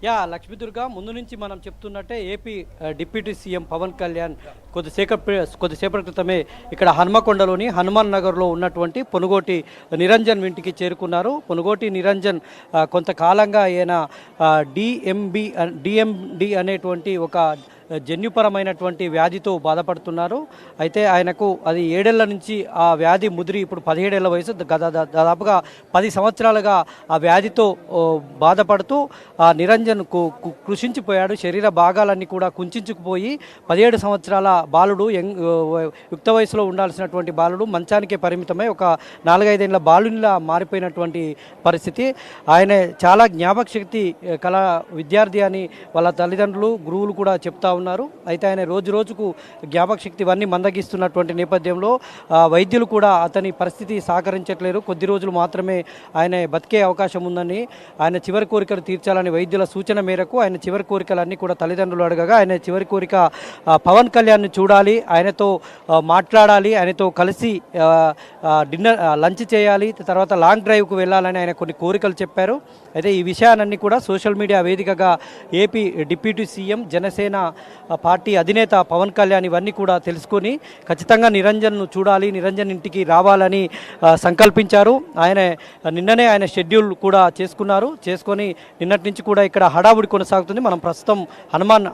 లక్ష్మీ దుర్గా ముందు నుంచి మనం చెప్తున్నట్టే AP deputy CM Pawan Kalyan కొద్దిసేపటి క్రితమే ఇక్కడ హన్మకొండలోని హనుమాన్ నగర్లో ఉన్నటువంటి పొనుగోటి నిరంజన్ ఇంటికి చేరుకున్నారు. పొనుగోటి నిరంజన్ కొంతకాలంగా ఆయన డిఎండి అనేటువంటి ఒక జన్యుపరమైనటువంటి వ్యాధితో బాధపడుతున్నారు. అయితే ఆయనకు అది 7 ఏళ్ల నుంచి ఆ వ్యాధి ముదిరి ఇప్పుడు 17 ఏళ్ల వయసు, దాదాపుగా 10 సంవత్సరాలుగా ఆ వ్యాధితో బాధపడుతూ ఆ నిరంజన్ కృషించిపోయాడు. శరీర భాగాలన్నీ కూడా కుంచుకుపోయి 17 సంవత్సరాల బాలుడు, యుక్త వయసులో ఉండాల్సినటువంటి బాలుడు మంచానికే పరిమితమై ఒక 4-5 ఏళ్ల బాలునిలా మారిపోయినటువంటి పరిస్థితి. ఆయన చాలా జ్ఞాపక శక్తి కల విద్యార్థి అని వాళ్ళ తల్లిదండ్రులు, గురువులు కూడా చెప్తా ఉన్నారు. అయితే ఆయన రోజు రోజుకు జ్ఞాపక శక్తి ఇవన్నీ మందగిస్తున్నటువంటి నేపథ్యంలో వైద్యులు కూడా అతని పరిస్థితి సహకరించట్లేరు. కొద్ది రోజులు మాత్రమే ఆయన బతికే అవకాశం ఉందని, ఆయన చివరి కోరికలు తీర్చాలని వైద్యుల సూచన మేరకు ఆయన చివరి కోరికలన్నీ కూడా తల్లిదండ్రులు అడగగా ఆయన చివరి కోరిక పవన్ కళ్యాణ్ని చూడాలి, ఆయనతో మాట్లాడాలి, ఆయనతో కలిసి లంచ్ చేయాలి, తర్వాత లాంగ్ డ్రైవ్కు వెళ్ళాలని ఆయన కొన్ని కోరికలు చెప్పారు. అయితే ఈ విషయాలన్నీ కూడా సోషల్ మీడియా వేదికగా AP deputy CM, Janasena party అధినేత పవన్ కళ్యాణ్ ఇవన్నీ కూడా తెలుసుకొని ఖచ్చితంగా నిరంజన్ను చూడాలి, నిరంజన్ ఇంటికి రావాలని సంకల్పించారు. నిన్ననే ఆయన షెడ్యూల్ కూడా చేసుకొని నిన్నటి నుంచి కూడా ఇక్కడ హడావుడి కొనసాగుతుంది. మనం ప్రస్తుతం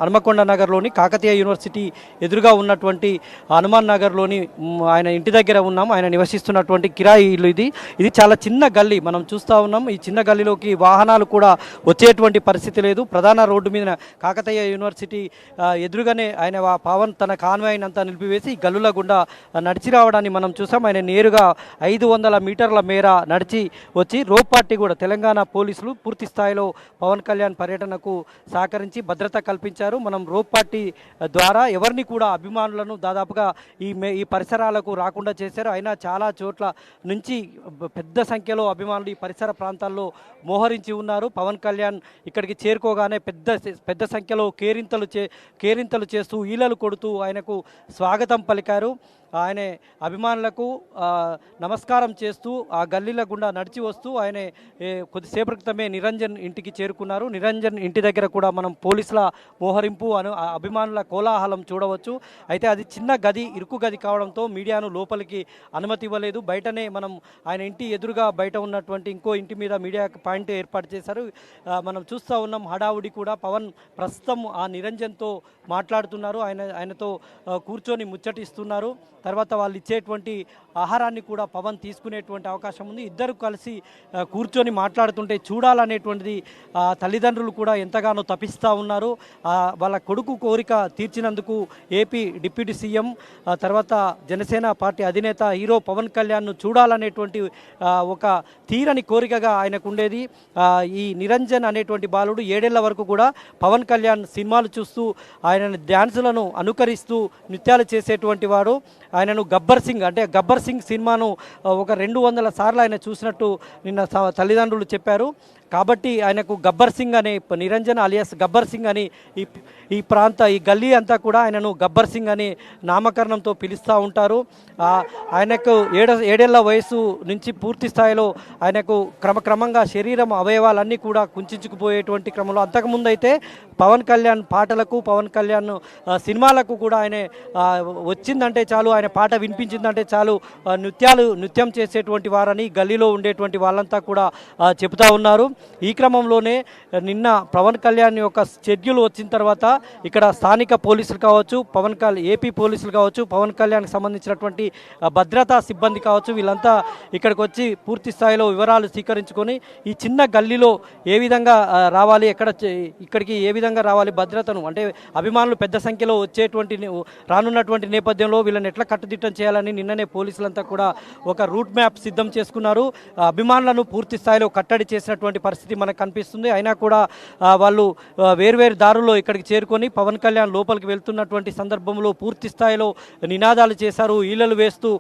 హనుమకొండ నగర్లోని కాకతీయ యూనివర్సిటీ ఎదురుగా ఉన్నటువంటి హనుమాన్ నగర్లోని ఆయన ఇంటి దగ్గర ఉన్నాం. ఆయన నివసిస్తున్నటువంటి కిరాయి ఇల్లు ఇది చాలా చిన్న గల్లీ మనం చూస్తూ ఉన్నాం. ఈ చిన్న గల్లీలోకి వాహనాలు కూడా వచ్చేటువంటి పరిస్థితి లేదు. ప్రధాన రోడ్డు మీద కాకతీయ యూనివర్సిటీ ఎదురుగానే ఆయన పవన్ తన కాన్వాయ్ని అంతా నిలిపివేసి గల్లుల గుండా నడిచి రావడాన్ని మనం చూసాం. ఆయన నేరుగా 500 మీటర్ల మేర నడిచి వచ్చి రోప్ పార్టీ కూడా తెలంగాణ పోలీసులు పూర్తి స్థాయిలో పవన్ కళ్యాణ్ పర్యటనకు సహకరించి భద్రత కల్పించారు. మనం రోప్ పార్టీ ద్వారా ఎవరిని కూడా అభిమానులను దాదాపుగా ఈ పరిసరాలకు రాకుండా చేశారు. అయినా చాలా చోట్ల నుంచి పెద్ద సంఖ్యలో అభిమానులు ఈ పరిసర ప్రాంతాల్లో మోహరించి ఉన్నారు. పవన్ కళ్యాణ్ ఇక్కడికి చేరుకోగానే పెద్ద సంఖ్యలో కేరింతలు చేస్తూ ఈలలు కొడుతూ ఆయనకు స్వాగతం పలికారు. ఆయన అభిమానులకు నమస్కారం చేస్తూ ఆ గల్లీల గుండా నడిచి వస్తూ ఆయన కొద్దిసేపటి క్రితమే నిరంజన్ ఇంటికి చేరుకున్నారు. నిరంజన్ ఇంటి దగ్గర కూడా మనం పోలీసుల మోహరింపు అభిమానుల కోలాహలం చూడవచ్చు. అయితే అది చిన్న గది, ఇరుకు గది కావడంతో మీడియాను లోపలికి అనుమతి ఇవ్వలేదు. బయటనే మనం ఆయన ఇంటి ఎదురుగా బయట ఉన్నటువంటి ఇంకో ఇంటి మీద మీడియా పాయింట్ ఏర్పాటు చేశారు. మనం చూస్తూ ఉన్నాం హడావుడి కూడా. పవన్ ప్రస్తుతం ఆ నిరంజన్తో మాట్లాడుతున్నారు, ఆయనతో కూర్చొని ముచ్చటిస్తున్నారు. తర్వాత వాళ్ళు ఇచ్చేటువంటి ఆహారాన్ని కూడా పవన్ తీసుకునేటువంటి అవకాశం ఉంది. ఇద్దరు కలిసి కూర్చొని మాట్లాడుతుంటే చూడాలనేటువంటిది తల్లిదండ్రులు కూడా ఎంతగానో తపిస్తూ ఉన్నారు. వాళ్ళ కొడుకు కోరిక తీర్చినందుకు ఏపీ డిప్యూటీ సీఎం, తర్వాత జనసేన పార్టీ అధినేత హీరో పవన్ కళ్యాణ్ను చూడాలనేటువంటి ఒక తీరని కోరికగా ఆయనకు ఉండేది. ఈ నిరంజన్ అనేటువంటి బాలుడు 7 ఏళ్ల వరకు కూడా పవన్ కళ్యాణ్ సినిమాలు చూస్తూ ఆయన డ్యాన్సులను అనుకరిస్తూ నృత్యాలు చేసేటువంటి వాడు. ఆయనను గబ్బర్ సింగ్ సినిమాను ఒక 200 సార్లు ఆయన చూసినట్టు నిన్న తల్లిదండ్రులు చెప్పారు. కాబట్టి ఆయనకు గబ్బర్ సింగ్ అనే నిరంజన్ అలియాస్ గబ్బర్ సింగ్ అని ఈ గల్లీ అంతా కూడా ఆయనను గబ్బర్ సింగ్ అని నామకరణంతో పిలుస్తూ ఉంటారు. ఆయనకు 7 ఏళ్ల వయసు నుంచి పూర్తి స్థాయిలో ఆయనకు క్రమంగా శరీరం అవయవాలన్నీ కూడా కుంచుకుపోయేటువంటి క్రమంలో, అంతకుముందు అయితే పవన్ కళ్యాణ్ పాటలకు, పవన్ కళ్యాణ్ సినిమాలకు కూడా ఆయన వచ్చిందంటే చాలు, ఆయన పాట వినిపించిందంటే చాలు నృత్యం చేసేటువంటి వారని గల్లీలో ఉండేటువంటి వాళ్ళంతా కూడా చెబుతూ ఉన్నారు. ఈ క్రమంలోనే నిన్న పవన్ కళ్యాణ్ యొక్క షెడ్యూల్ వచ్చిన తర్వాత ఇక్కడ స్థానిక పోలీసులు కావచ్చు, ఏపీ పోలీసులు కావచ్చు, పవన్ కళ్యాణ్కి సంబంధించినటువంటి భద్రతా సిబ్బంది కావచ్చు, వీళ్ళంతా ఇక్కడికి వచ్చి పూర్తి స్థాయిలో వివరాలు స్వీకరించుకొని ఈ చిన్న గల్లీలో ఏ విధంగా రావాలి, ఇక్కడికి ఏ విధంగా రావాలి, భద్రతను అంటే అభిమానులు పెద్ద సంఖ్యలో రానున్నటువంటి నేపథ్యంలో వీళ్ళని ఎట్లా కట్టుదిట్టం చేయాలని నిన్ననే పోలీసులంతా కూడా ఒక రూట్ మ్యాప్ సిద్ధం చేసుకున్నారు. అభిమానులను పూర్తి స్థాయిలో కట్టడి చేసినటువంటి పరిస్థితి మనకు కనిపిస్తుంది. అయినా కూడా వాళ్ళు వేర్వేరు దారుల్లో ఇక్కడికి చేరుకొని పవన్ కళ్యాణ్ లోపలికి వెళ్తున్నటువంటి సందర్భంలో పూర్తి స్థాయిలో నినాదాలు చేశారు. ఈలలు వేస్తూ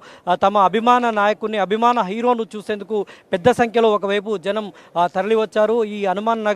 తమ అభిమాన నాయకుని, అభిమాన హీరోను చూసేందుకు పెద్ద సంఖ్యలో ఒకవైపు జనం తరలి వచ్చారు. ఈ హనుమాన్ నగర్